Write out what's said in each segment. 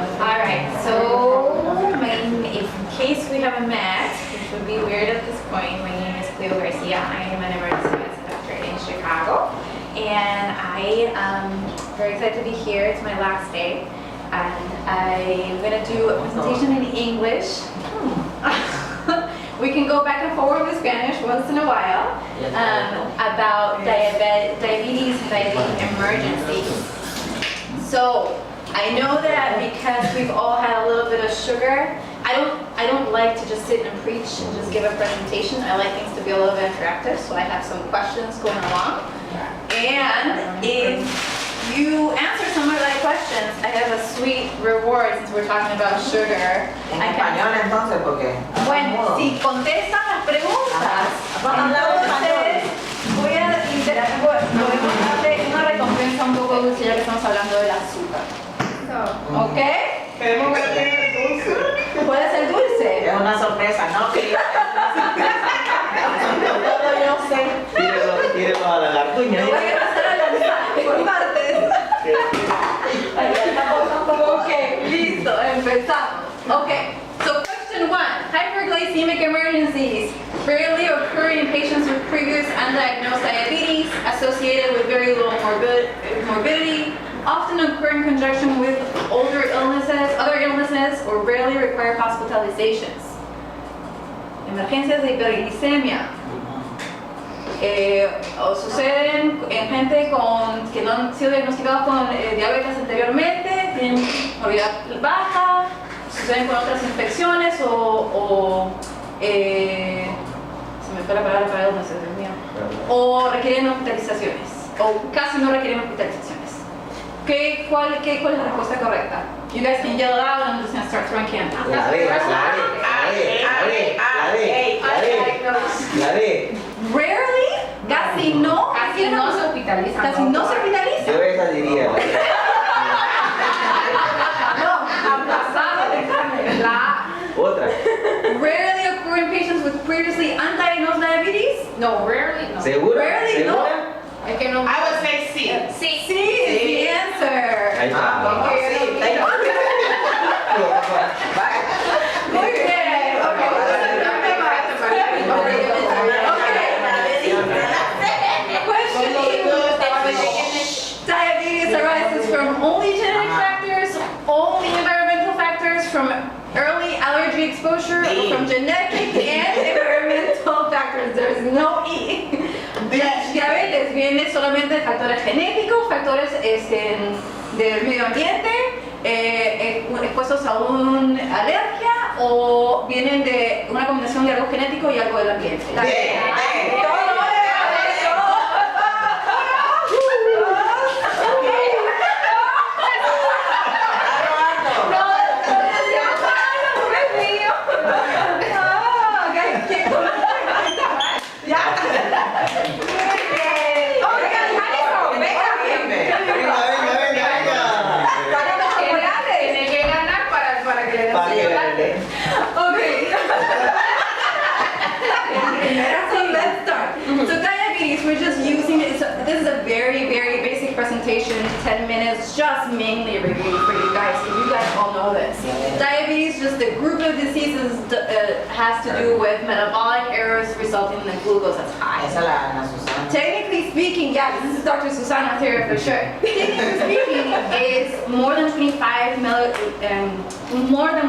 Alright, so in case we haven't met, which would be weird at this point, my name is Cleo Garcia. I am an emergency medicine doctor in Chicago. And I am very excited to be here. It's my last day. And I'm going to do a presentation in English. We can go back and forward with Spanish once in a while about diabetes and diabetes emergencies. So I know that because we've all had a little bit of sugar, I don't like to just sit and preach and just give a presentation. I like things to be a little bit interactive, so I have some questions going along. And if you answer some of my questions, I have a sweet reward since we're talking about sugar. En español entonces, porque Bueno, si contestan las preguntas, entonces voy a podemos darle una recompensa un poco dulce ya que estamos hablando del azúcar. ¿Ok? queremos ver el dulce. Puede ser dulce. Es una sorpresa, ¿no? Que yo sé. Tírelo a la garduña. Voy a pasar a lanzar por partes. Ok, listo, empezamos. Okay, so question 1, hyperglycemic emergencies rarely occur in patients with previous undiagnosed diabetes associated with very low morbidity, often occur in conjunction with other illnesses, or rarely require hospitalizations. Emergencias de hiperglicemia. O suceden en gente que no han sido diagnosticados con diabetes anteriormente, tienen movilidad baja, suceden con otras infecciones o se me fue la palabra para illnesses, Dios mío, o requieren hospitalizaciones, o casi no requieren hospitalizaciones. ¿Cuál es la respuesta correcta? You guys can yell it out and I'm just going to start throwing candy. La D. Rarely, casi no se hospitaliza. Casi no se hospitaliza. Yo esa diría. No, aplazado el examen. Otra. Rarely occur in patients with previously undiagnosed diabetes. No, rarely no. ¿Segura? Rarely no. ¿Segura? Es que no. I would say sí. Sí. C is the answer. Ahí está. Muy bien. Diabetes arises from only genetic factors, only environmental factors, from early allergy exposure, or from genetic and environmental factors. There's no E. Diabetes viene solamente de factores genéticos, factores del medio ambiente, expuestos a una alergia, o vienen de una combinación de algo genético y algo del ambiente. So diabetes, we're just using it. This is a very, very basic presentation, 10 minutes, just mainly review for you guys, so you guys all know this. Diabetes, just the group of diseases has to do with metabolic errors resulting in the glucose that's high. Esa la Susana. Technically speaking, yeah, this is Dr. Susana here for sure. Technically speaking, is more than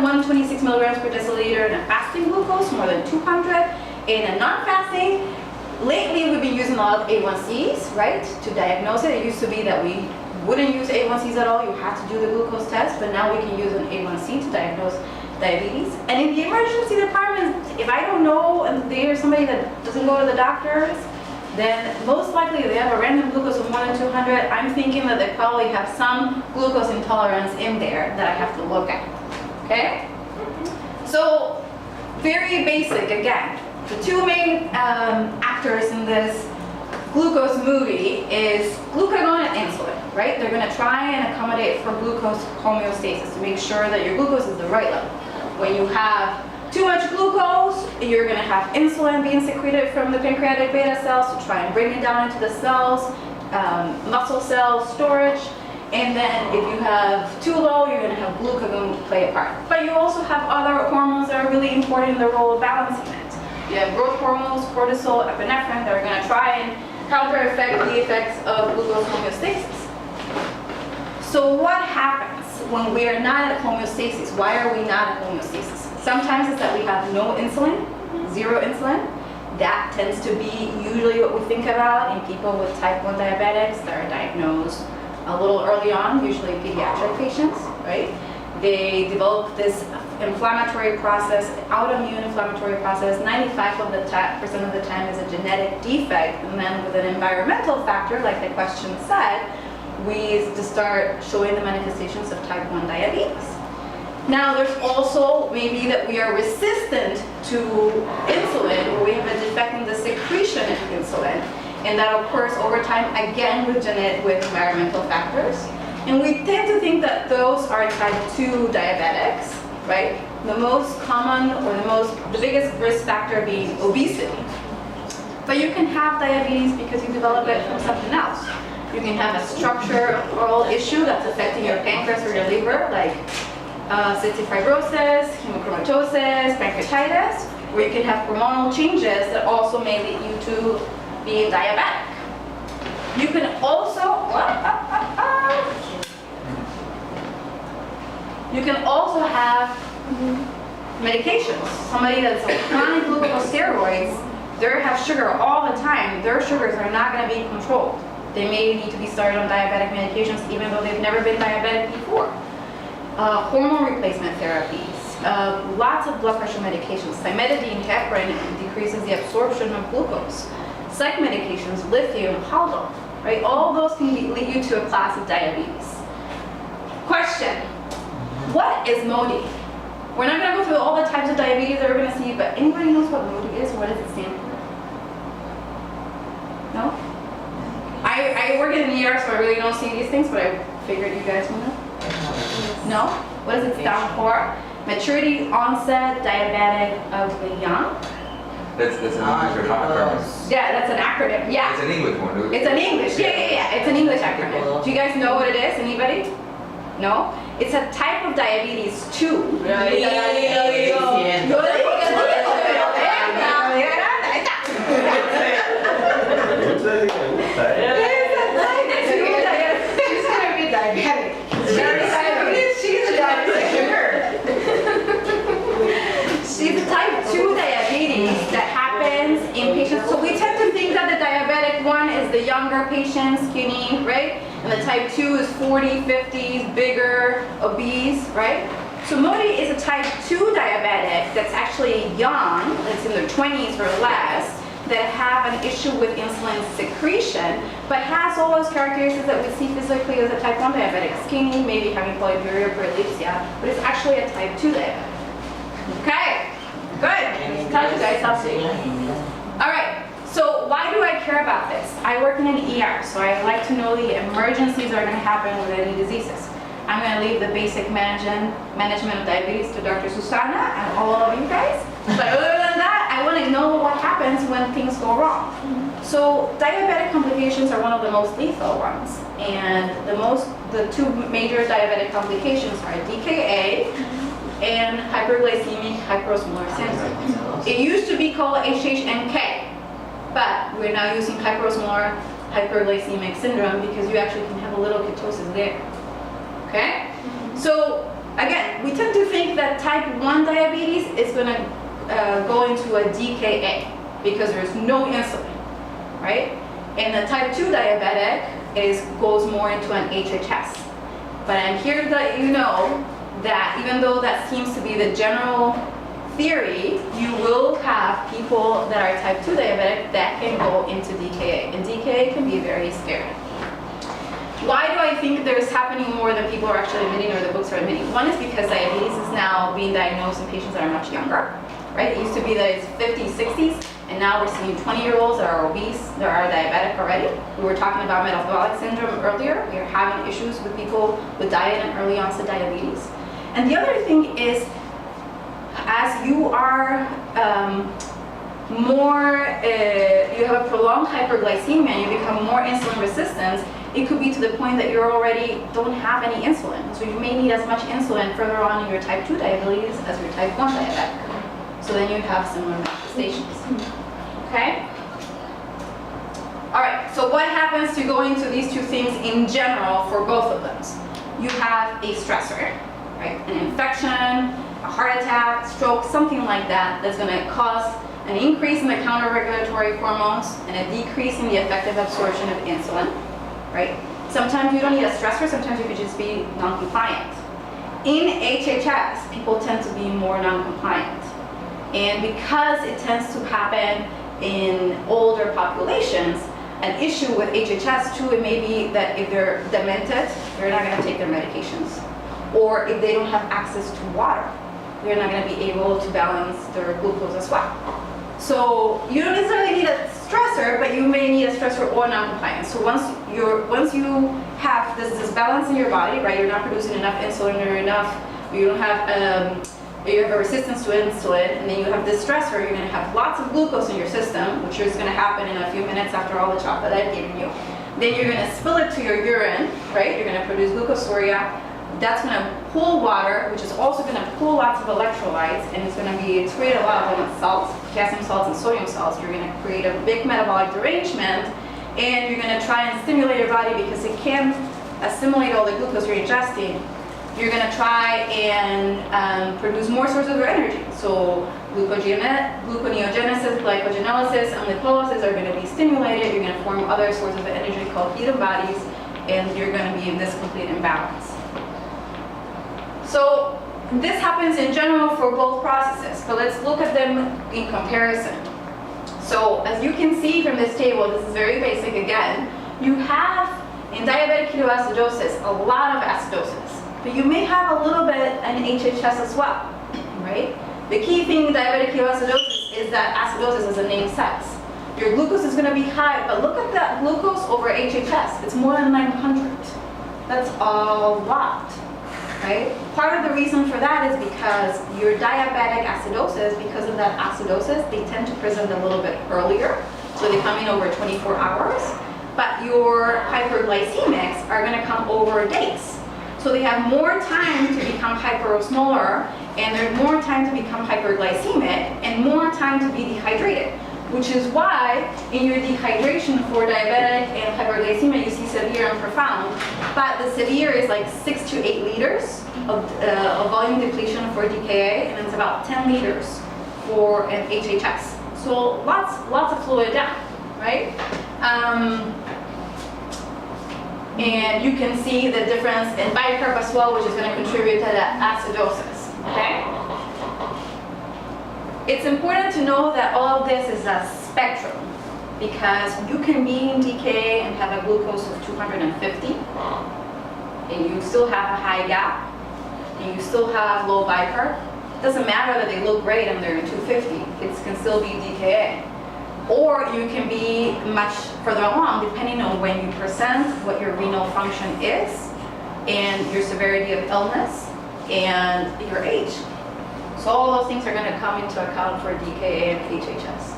126 milligrams per deciliter in a fasting glucose, more than 200 in a non-fasting. Lately, we've been using a lot of A1Cs, right, to diagnose it. It used to be that we wouldn't use A1Cs at all. You had to do the glucose test, but now we can use an A1C to diagnose diabetes. And in the emergency department, if I don't know and there's somebody that doesn't go to the doctors, then most likely they have a random glucose of more than 200. I'm thinking that they probably have some glucose intolerance in there that I have to look at, okay? So, very basic again. The two main actors in this glucose movie is glucagon and insulin, right? They're going to try and accommodate for glucose homeostasis to make sure that your glucose is the right level. When you have too much glucose, you're going to have insulin being secreted from the pancreatic beta cells to try and bring it down into the cells, muscle cells, storage. And then if you have too low, you're gonna have glucagon play a part. But you also have other hormones that are really important in the role of balancing it. You have growth hormones, cortisol, epinephrine, that are gonna try and counteract the effects of glucose homeostasis. So what happens when we are not at homeostasis? Why are we not at homeostasis? Sometimes it's that we have no insulin, zero insulin. That tends to be usually what we think about in people with type 1 diabetics that are diagnosed a little early on, usually pediatric patients, right? They develop this inflammatory process, autoimmune inflammatory process. 95% of the time is a genetic defect, and then with an environmental factor, like the question said, we start showing the manifestations of type 1 diabetes. Now, there's also maybe that we are resistant to insulin, or we have a defect in the secretion of insulin, and that occurs over time, again, with environmental factors. And we tend to think that those are type 2 diabetics, right? The most common, or the biggest risk factor being obesity. But you can have diabetes because you develop it from something else. You can have a structural issue that's affecting your pancreas or your liver, like cystic fibrosis, hemochromatosis, pancreatitis, or you can have hormonal changes that also may lead you to being diabetic. You can also, have medications. Somebody that's on chronic glucocorticosteroids, they have sugar all the time. Their sugars are not going to be controlled. They may need to be started on diabetic medications even though they've never been diabetic before. Hormone replacement therapies, lots of blood pressure medications. Cimetidine, heparin decreases the absorption of glucose. Psych medications, lithium, haldol, right? All those can lead you to a class of diabetes. Question, what is MODY? We're not going to go through all the types of diabetes that we're going to see, but anybody knows what MODY is? What does it stand for? No? I work in the ER, so I really don't see these things, but I figured you guys would know. No? What does it stand for? Maturity onset diabetic of the young? That's an English acronym. Yeah, that's an acronym. Yeah. It's an English one. It's an English. Yeah. It's an English acronym. Do you guys know what it is? Anybody? No? It's a type of diabetes 2. Really? She's gonna be diabetic. She's a diabetic. She's a type 2 diabetes that happens in patients. So we tend to think that the diabetic one is the younger patient, skinny, right? And the type 2 is 40s, 50s, bigger, obese, right? So MODY is a type 2 diabetic that's actually young, that's in their 20s or less, that have an issue with insulin secretion, but has all those characteristics that we see physically as a type 1 diabetic, skinny, maybe having polyuria or preeclampsia, but it's actually a type 2 diabetic. Okay, good. Tell you guys how to. All right, so why do I care about this? I work in an ER, so I like to know the emergencies that are going to happen with any diseases. I'm going to leave the basic management of diabetes to Dr. Susana and all of you guys. But other than that, I want to know what happens when things go wrong. So diabetic complications are one of the most lethal ones. And the two major diabetic complications are DKA and hyperglycemic hyperosmolar syndrome. It used to be called HHNK, but we're now using hyperosmolar hyperglycemic syndrome because you actually can have a little ketosis there. Okay? So again, we tend to think that type 1 diabetes is going to go into a DKA because there's no insulin, right? And the type 2 diabetic goes more into an HHS. But I'm here to let you know that even though that seems to be the general theory, you will have people that are type 2 diabetic that can go into DKA, and DKA can be very scary. Why do I think there's happening more than people are actually admitting or the books are admitting? One is because diabetes is now being diagnosed in patients that are much younger, right? It used to be that it's 50s, 60s, and now we're seeing 20-year-olds that are obese, that are diabetic already. We were talking about metabolic syndrome earlier. We are having issues with people with diet and early onset diabetes. And the other thing is, as you are you have a prolonged hyperglycemia, you become more insulin resistant, it could be to the point that you already don't have any insulin. So you may need as much insulin further on in your type 2 diabetes as your type 1 diabetic. So then you have similar manifestations. Okay? All right, so what happens to go into these two things in general for both of them? You have a stressor, right? An infection, a heart attack, stroke, something like that, that's gonna cause an increase in the counter-regulatory hormones and a decrease in the effective absorption of insulin, right? Sometimes you don't need a stressor, sometimes you could just be non-compliant. In HHS, people tend to be more non-compliant. And because it tends to happen in older populations, an issue with HHS too, it may be that if they're demented, they're not gonna take their medications. Or if they don't have access to water, they're not gonna be able to balance their glucose as well. So you don't necessarily need a stressor, but you may need a stressor or non-compliance. So once you have this disbalance in your body, right, you're not producing enough insulin or you don't have, you have a resistance to insulin, and then you have this stressor, you're gonna have lots of glucose in your system, which is gonna happen in a few minutes after all the chocolate I've given you. Then you're gonna spill it to your urine, right? You're gonna produce glucosuria. That's gonna pull water, which is also gonna pull lots of electrolytes, and it's gonna create a lot of salts, potassium salts and sodium salts. You're gonna create a big metabolic derangement, and you're gonna try and stimulate your body because it can't assimilate all the glucose you're ingesting. You're gonna try and produce more sources of energy. So gluconeogenesis, glycogenolysis, and lipolysis are gonna be stimulated. You're gonna form other sources of energy called ketone bodies, and you're gonna be in this complete imbalance. So this happens in general for both processes, but let's look at them in comparison. So as you can see from this table, this is very basic again, you have in diabetic ketoacidosis a lot of acidosis, but you may have a little bit in HHS as well, right? The key thing in diabetic ketoacidosis is that acidosis, as the name says. Your glucose is gonna be high, but look at that glucose over HHS, it's more than 900. That's a lot. Right? Part of the reason for that is because your diabetic acidosis, because of that acidosis, they tend to present a little bit earlier. So they come in over 24 hours. But your hyperglycemics are going to come over days. So they have more time to become hyperosmolar, and there's more time to become hyperglycemic, and more time to be dehydrated. Which is why in your dehydration for diabetic and hyperglycemia, you see severe and profound. But the severe is like 6 to 8 liters of volume depletion for DKA, and it's about 10 liters for an HHS. So lots of fluid down, right? And you can see the difference in bicarb as well, which is going to contribute to that acidosis, okay? It's important to know that all of this is a spectrum, because you can be in DKA and have a glucose of 250, and you still have a high GAP, and you still have low bicarb. It doesn't matter that they look great and they're in 250, it can still be DKA. Or you can be much further along, depending on when you present, what your renal function is, and your severity of illness, and your age. So all those things are going to come into account for DKA and HHS.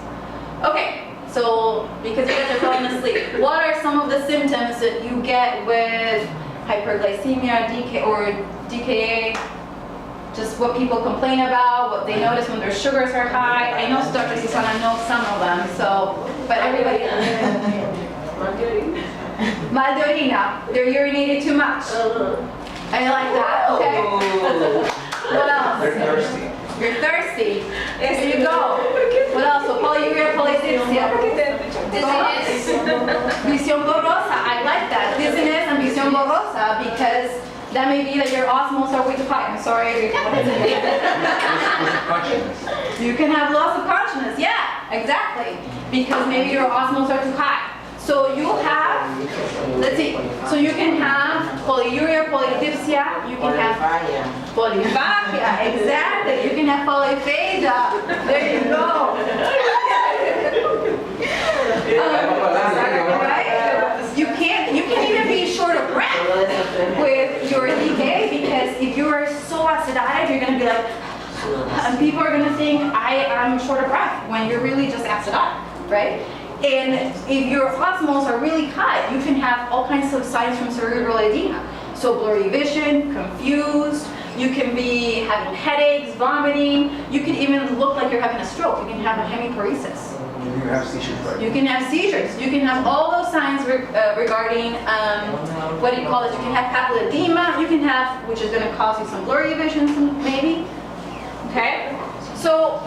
Okay, so because you guys are falling asleep, what are some of the symptoms that you get with hyperglycemia, DKA? Just what people complain about, what they notice when their sugars are high. I know Dr. Susana knows some of them, so, but everybody. Mal de orina. They're urinating too much. I like that, okay. What else? They're thirsty. You're thirsty. There you go. What else? So polyuria, polydipsia. Dizziness. Visión borrosa. I like that. Dizziness and visión borrosa, because that may be that your osmoles are way too high. I'm sorry. You can have loss of consciousness. Yeah, exactly. Because maybe your osmoles are too high. So you have, let's see, so you can have polyuria, polydipsia, you can have polyphagia, exactly, you can have polyphagia, there you go. Right? You can even be short of breath with your DKA, because if you are so acidic, you're going to be like, and people are going to think I am short of breath when you're really just acidic, right? And if your osmols are really high, you can have all kinds of signs from cerebral edema. So blurry vision, confused, you can be having headaches, vomiting, you can even look like you're having a stroke, you can have a hemiparesis. You can have seizures, right? You can have seizures, you can have all those signs regarding, what do you call it, you can have papilledema, you can have, which is going to cause you some blurry vision maybe, okay? So,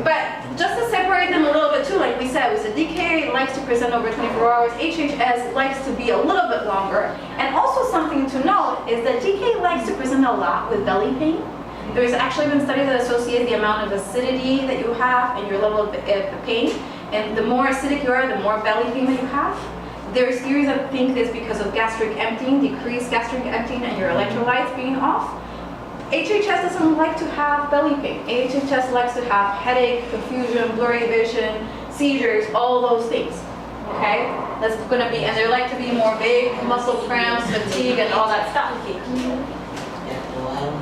but just to separate them a little bit too, like we said, with the DKA likes to present over 24 hours, HHS likes to be a little bit longer. And also something to note is that DKA likes to present a lot with belly pain. There's actually been studies that associate the amount of acidity that you have and your level of pain. And the more acidic you are, the more belly pain that you have. There's theories that think it's because of gastric emptying, decreased gastric emptying and your electrolytes being off. HHS doesn't like to have belly pain. HHS likes to have headache, confusion, blurry vision, seizures, all those things. Okay? That's going to be, and they like to be more big, muscle cramps, fatigue, and all that stuff.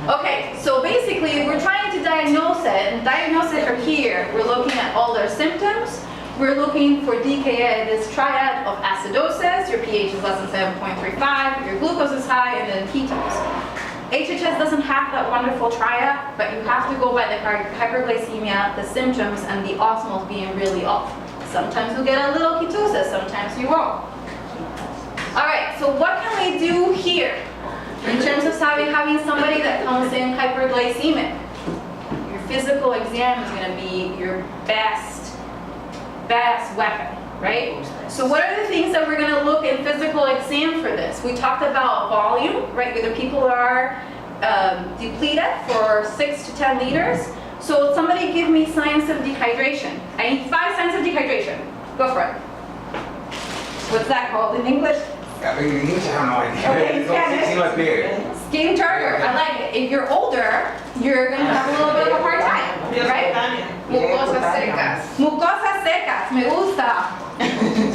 Okay, so basically, we're trying to diagnose it, and diagnose it from here. We're looking at all their symptoms. We're looking for DKA, this triad of acidosis, your pH is less than 7.35, your glucose is high, and then ketones. HHS doesn't have that wonderful triad, but you have to go by the hyperglycemia, the symptoms, and the osmols being really off. Sometimes you'll get a little ketosis, sometimes you won't. All right, so what can we do here in terms of having somebody that comes in hyperglycemic? Your physical exam is going to be your best weapon, right? So what are the things that we're going to look in physical exam for this? We talked about volume, right? Whether people are depleted for 6 to 10 liters. So somebody give me signs of dehydration. I need 5 signs of dehydration. Go for it. What's that called in English? In English, I have no idea. Okay, It's not seem like clear. Skin turgor. I like it. If you're older, you're going to have a little bit of a hard time, right? Mucosas secas. Mucosas secas. Me gusta.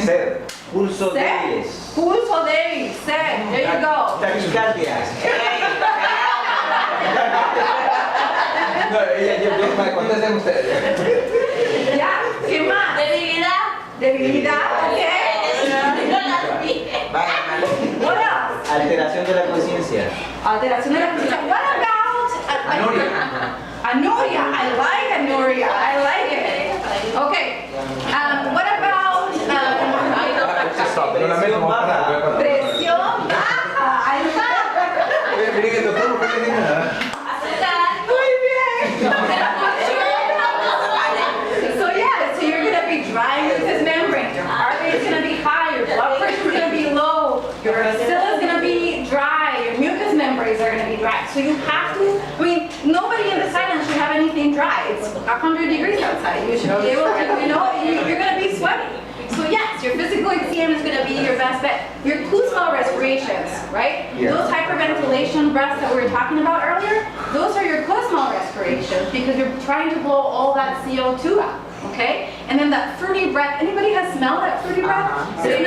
Sed. Pulso Sed. débiles. Pulso débil. Sed. There you go. Taquicardias. No, ella, contesten ustedes. Ya. ¿Qué más? Debilidad. Okay. What else? Alteración de la conciencia. Alteración de la conciencia. What about anuria? I like anuria. I like it. Okay. What about Stop. No la meto más. presión baja? I love. Miren que el doctor no puede decir nada. Muy bien. So yeah, so you're gonna be drying with this membrane. Your heart rate's gonna be high. Your blood pressure's gonna be low. Your bacillus is gonna be dry. Your mucous membranes are gonna be dry. So you have to. I mean, nobody in this island should have anything dry. It's 100 degrees outside. You should be able to. You're gonna be sweaty. So yes, your physical exam is going to be your best bet. Your Kuzma respirations, right? Yeah. Those hyperventilation breaths that we were talking about earlier, those are your Kuzma respirations because you're trying to blow all that CO2 out, okay? And then that fruity breath, anybody has smelled that fruity breath? So it's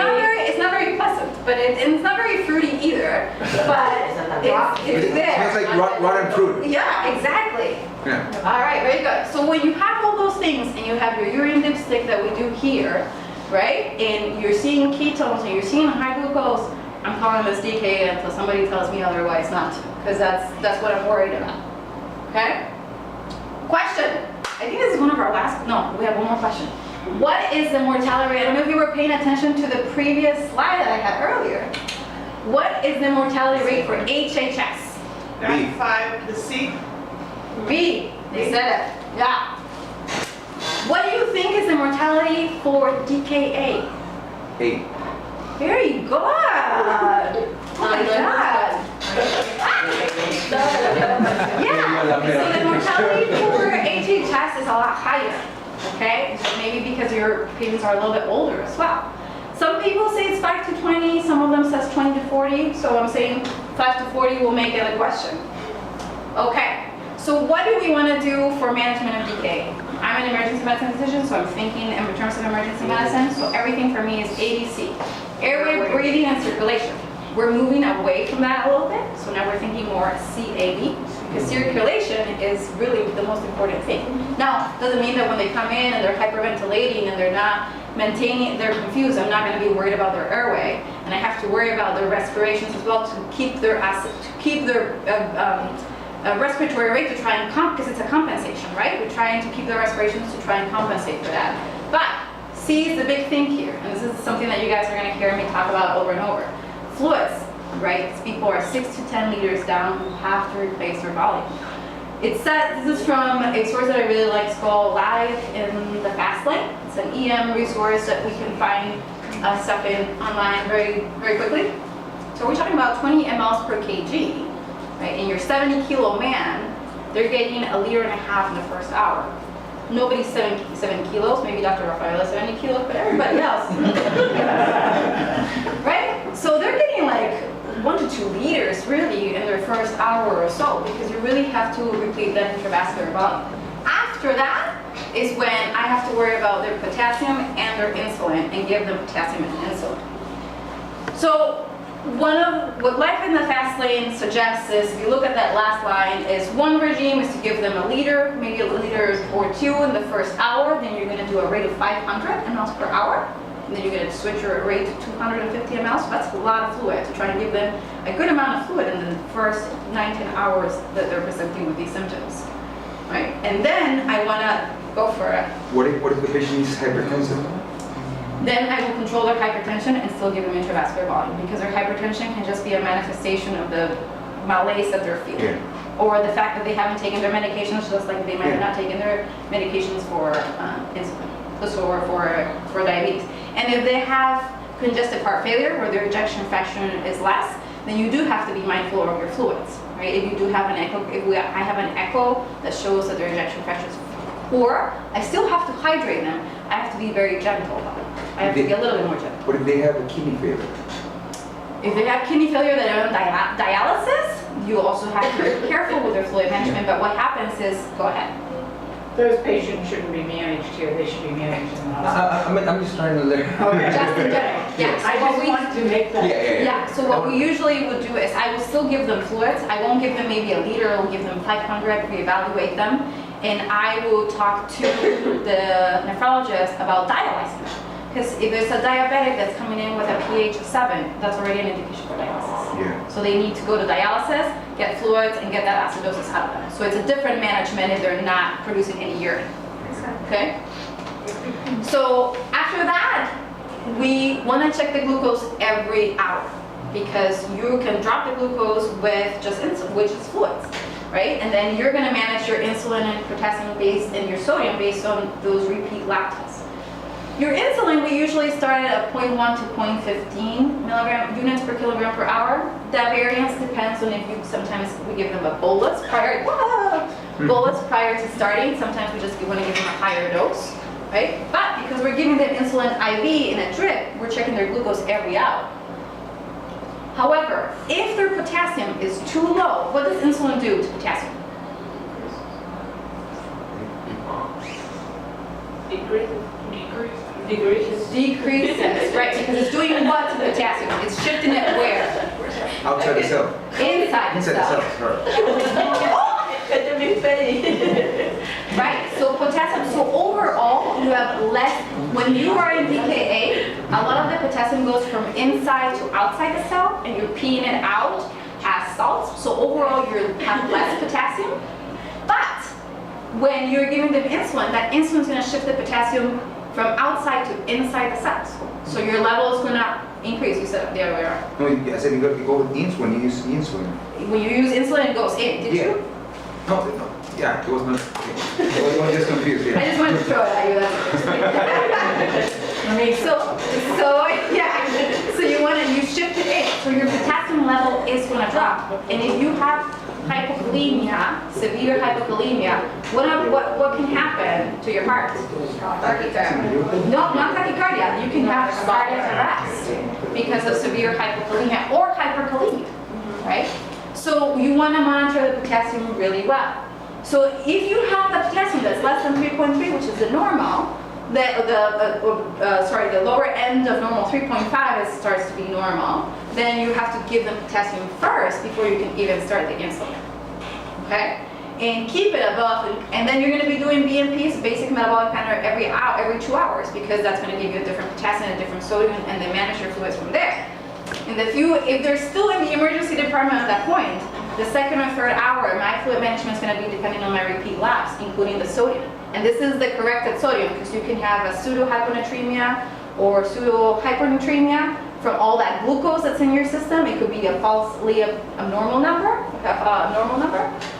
not very pleasant, but it's not very fruity either, but it's there. It's like rotten fruit. Yeah, exactly. Yeah. All right, very good. So when you have all those things and you have your urine dipstick that we do here, right? And you're seeing ketones and you're seeing high glucose, I'm calling this DKA until somebody tells me otherwise not to, because that's what I'm worried about. Okay? Question. I think this is one of our last, no, we have one more question. What is the mortality rate? I don't know if you were paying attention to the previous slide that I had earlier. What is the mortality rate for HHS? 95, the C. B. They said it. Yeah. What do you think is the mortality for DKA? 8. Very good. Oh my God. Yeah. So the mortality for HHS is a lot higher. Okay. So maybe because your patients are a little bit older as well. Some people say it's 5 to 20. Some of them says 20 to 40. So I'm saying 5 to 40 will make it a question. Okay. So what do we want to do for management of DKA? I'm an emergency medicine physician, so I'm thinking in terms of emergency medicine. So everything for me is ABC. Airway, breathing, and circulation. We're moving away from that a little bit. So now we're thinking more CAB, because circulation is really the most important thing. Now, doesn't mean that when they come in and they're hyperventilating and they're not maintaining, they're confused, I'm not gonna be worried about their airway, and I have to worry about their respirations as well to keep their respiratory rate to try and because it's a compensation, right? We're trying to keep their respirations to try and compensate for that. But C is the big thing here, and this is something that you guys are gonna hear me talk about over and over. Fluids, right? People are 6 to 10 liters down who have to replace their volume. It said, this is from a source that I really like, it's called Live in the Fast Lane. It's an EM resource that we can find stuff in online very, very quickly. So we're talking about 20 mLs per kg, right? And your 70-kilo man, they're getting 1.5 liters in the first hour. Nobody's 7 kilos, maybe Dr. Rafael is 70 kilos, but everybody else. Right? So they're getting like 1 to 2 liters really in their first hour or so, because you really have to replete that intravascular volume. After that is when I have to worry about their potassium and their insulin and give them potassium and insulin. So what Life in the Fast Lane suggests is, if you look at that last line, is one regime is to give them 1 liter, maybe 1 liter or 2 in the first hour, then you're going to do a rate of 500 mLs per hour. And then you're going to switch your rate to 250 mLs. So that's a lot of fluid to try and give them a good amount of fluid in the first 9-10 hours that they're presenting with these symptoms, right? And then I want to go for it. What if the patient is hypertensive? Then I will control their hypertension and still give them intravascular volume, because their hypertension can just be a manifestation of the malaise that they're feeling, or the fact that they haven't taken their medications, just like they might have not taken their medications for insulin, or for diabetes. And if they have congestive heart failure, where their ejection fraction is less, then you do have to be mindful of your fluids, right? If you do have an echo, I have an echo that shows that their ejection fraction is 4, I still have to hydrate them. I have to be very gentle about it. I have to be a little bit more gentle. What if they have a kidney failure? If they have kidney failure that are on dialysis, you also have to be very careful with their fluid management. But what happens is, go ahead. Those patients shouldn't be managed here, they should be managed in the hospital. I'm just trying to let. Okay. Just in general. Yeah. So I what just we want to make that. Yeah, so what we usually would do is I will still give them fluids. I won't give them maybe 1 liter, I'll give them 500, reevaluate them. And I will talk to the nephrologist about dialyzing them. Because if there's a diabetic that's coming in with a pH of 7, that's already an indication for dialysis. Yeah. So they need to go to dialysis, get fluids, and get that acidosis out of them. So it's a different management if they're not producing any urine. Okay? So after that, we want to check the glucose every hour, because you can drop the glucose with just insulin, which is fluids, right? And then you're going to manage your insulin and potassium based and your sodium based on those repeat lab tests. Your insulin, we usually start at 0.1 to 0.15 units per kilogram per hour. That variance depends on if sometimes we give them a bolus prior to starting. Sometimes we just want to give them a higher dose, right? But because we're giving them insulin IV in a drip, we're checking their glucose every hour. However, if their potassium is too low, what does insulin do to potassium? Decreases, right? Because it's doing what to potassium? It's shifting it where? Outside the cell. Inside the cell. Right, so potassium, so overall you have less, when you are in DKA, a lot of the potassium goes from inside to outside the cell and you're peeing it out as salts, so overall you have less potassium. But when you're giving them insulin, that insulin is going to shift the potassium from outside to inside the cells. So your level is going to increase. You said it the other way around. No, I said you got to go with insulin. You use insulin. When you use insulin, it goes in. Did you? No. Yeah, it was not. I was just confused. Yeah. I just wanted to throw it at you. So you want to, you shift it in. So your potassium level is going to drop. And if you have hypokalemia, severe hypokalemia, what can happen to your heart? Tachycardia. No, not tachycardia. You can have cardiac arrest because of severe hypokalemia or hyperkalemia, right? So you want to monitor the potassium really well. So if you have the potassium that's less than 3.3, which is the normal, the lower end of normal, 3.5, starts to be normal, then you have to give them potassium first before you can even start the insulin. Okay? and keep it above, and then you're going to be doing BMPs, basic metabolic pattern, every 2 hours, because that's going to give you a different potassium and a different sodium, and then manage your fluids from there. And if they're still in the emergency department at that point, the second or third hour, my fluid management is going to be depending on my repeat labs, including the sodium. And this is the corrected sodium, because you can have a pseudo-hyponatremia or pseudo-hypernatremia from all that glucose that's in your system. It could be a falsely abnormal number,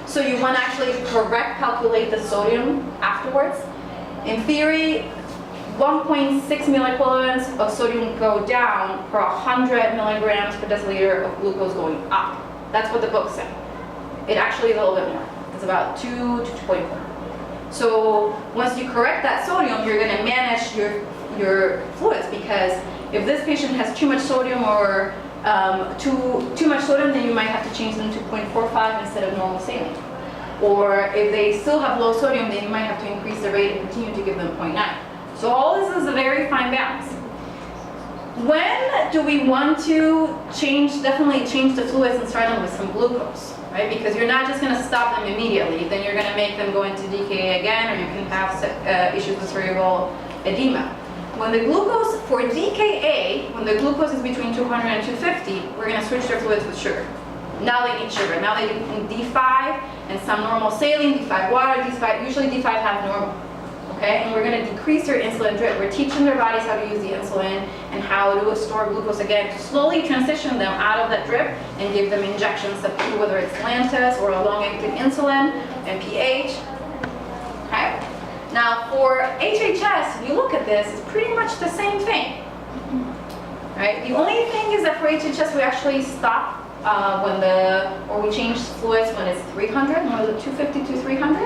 So you want to actually calculate the sodium afterwards. In theory, 1.6 milliequivalents of sodium go down per 100 milligrams per deciliter of glucose going up. That's what the book said. It actually is a little bit more. It's about 2 to 2.4. So once you correct that sodium, you're going to manage your fluids, because if this patient has too much sodium or too much sodium, then you might have to change them to 0.45 instead of normal saline. Or if they still have low sodium, then you might have to increase the rate and continue to give them 0.9. So all this is a very fine balance. When do we want to definitely change the fluids and start them with some glucose, right? Because you're not just going to stop them immediately. Then you're going to make them go into DKA again, or you can have issues with cerebral edema. When the glucose, for DKA, when the glucose is between 200 and 250, we're going to switch their fluids with sugar. Now they need sugar. Now they need D5 and some normal saline, D5 water, D5, usually D5 has normal. Okay, and we're going to decrease their insulin drip. We're teaching their bodies how to use the insulin and how to store glucose again, to slowly transition them out of that drip and give them injections of whether it's Lantus or a long-acting insulin and pH. Okay. Now for HHS, if you look at this, it's pretty much the same thing. Right. The only thing is that for HHS we actually stop we change fluids when it's 300, more than 250 to 300,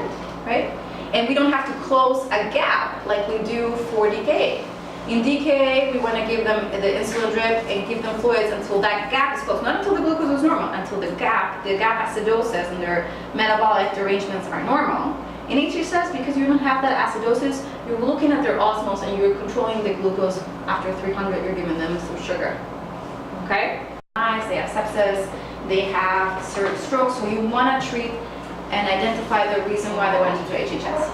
right? And we don't have to close a gap like we do for DKA. In DKA, we want to give them the insulin drip and give them fluids until that gap is closed. Not until the glucose is normal, until the gap acidosis and their metabolic derangements are normal. In HHS, because you don't have that acidosis, you're looking at their osmoles and you're controlling the glucose. After 300, you're giving them some sugar. Okay? They have sepsis, they have strokes, so you want to treat and identify the reason why they went into HHS.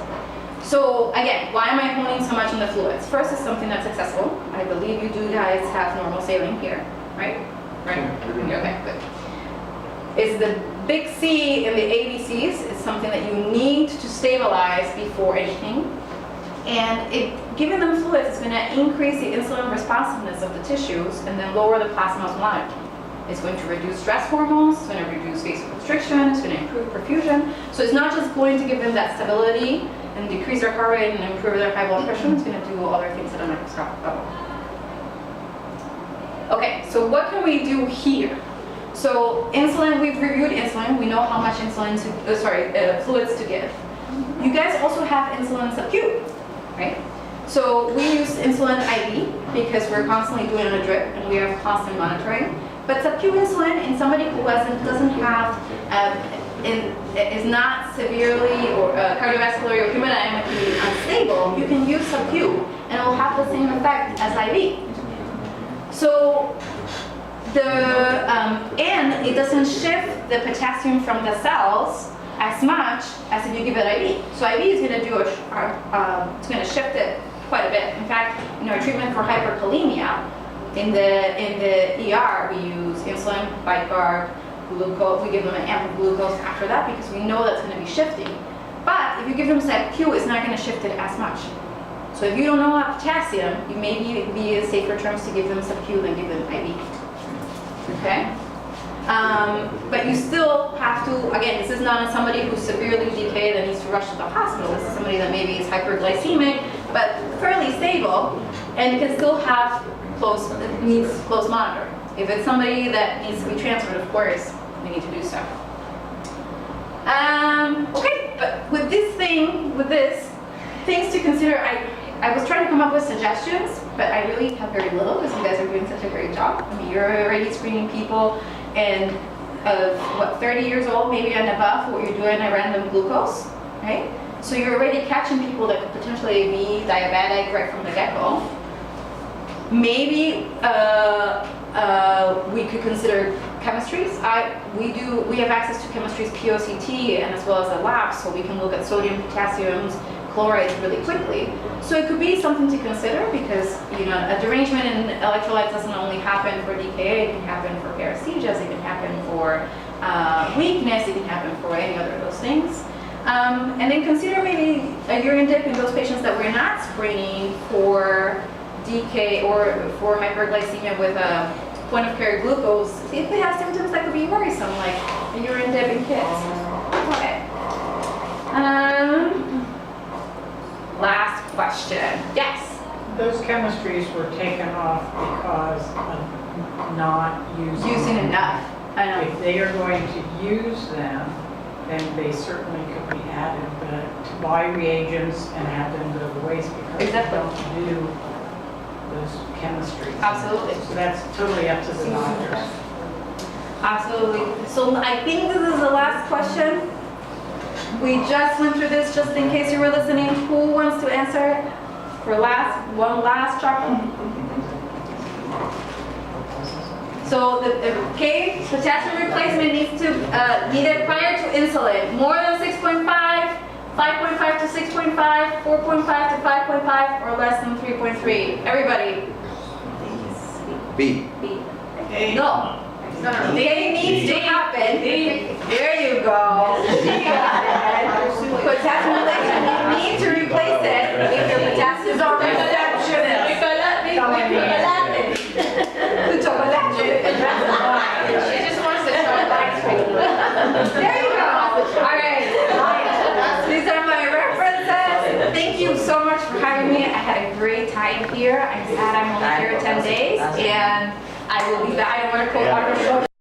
So again, why am I honing so much on the fluids? First, it's something that's accessible. I believe you do guys have normal saline here, right? Right? Okay, good. It's the big C in the ABCs. It's something that you need to stabilize before anything. And giving them fluids is going to increase the insulin responsiveness of the tissues and then lower the plasma osmolality. It's going to reduce stress hormones, it's going to reduce vasoconstriction, it's going to improve perfusion. So it's not just going to give them that stability and decrease their heart rate and improve their high blood pressure, it's going to do other things at a microscopic level. Okay, so what can we do here? So insulin, we've reviewed insulin, we know how much insulin fluids to give. You guys also have insulin sub-Q, right? So we use insulin IV because we're constantly doing a drip and we have constant monitoring. But sub-Q insulin in somebody who doesn't have, is not severely or cardiovascular or hemodynamically unstable, you can use sub-Q and it will have the same effect as IV. So and it doesn't shift the potassium from the cells as much as if you give it IV. So IV is going to do it's going to shift it quite a bit. In fact, in our treatment for hyperkalemia, in the ER, we use insulin, bicarb, glucose. We give them an amp of glucose after that because we know that's going to be shifting. But if you give them sub-Q, it's not going to shift it as much. So if you don't know about potassium, you may be a safer terms to give them sub-Q than give them IV. Okay? But you still have to, again, this is not somebody who's severely decayed that needs to rush to the hospital. This is somebody that maybe is hyperglycemic, but fairly stable, and can still have needs close monitoring. If it's somebody that needs to be transferred, of course, we need to do so. Okay, but with this, things to consider, I was trying to come up with suggestions, but I really have very little because you guys are doing such a great job. I mean, you're already screening people and of 30 years old, maybe and above, what you're doing a random glucose, right? So you're already catching people that could potentially be diabetic right from the get-go. Maybe we could consider chemistries. We have access to chemistries POCT and as well as the lab, so we can look at sodium, potassiums, chlorides really quickly. So it could be something to consider because, a derangement in electrolytes doesn't only happen for DKA, it can happen for paresthesias, it can happen for weakness, it can happen for any other of those things. And then consider maybe a urine dip in those patients that we're not screening for DK or for hyperglycemia with a point of care glucose. See if they have symptoms that could be worrisome, like a urine dip in kids. Okay. Last question. Yes. Those chemistries were taken off because of not Using enough. I know. If they are going to use them, then they certainly could be added, but to buy reagents and have them go to waste because Exactly. they don't do those chemistries. Absolutely. So that's totally up to the doctors. Absolutely. So I think this is the last question. We just went through this just in case you were listening. Who wants to answer it for one last chuckle? So the potassium replacement needed prior to insulin. More than 6.5, 5.5 to 6.5, 4.5 to 5.5, or less than 3.3. Everybody. B. B. A. No. They needs to happen. There you go. Potassium replacement need to replace it if your potassium is already She just wants to show it back to you. There you go. All right. These are my references. Thank you so much for having me. I had a great time here. I'm sad I'm only here 10 days, and I will be back. I don't want to quote Arnold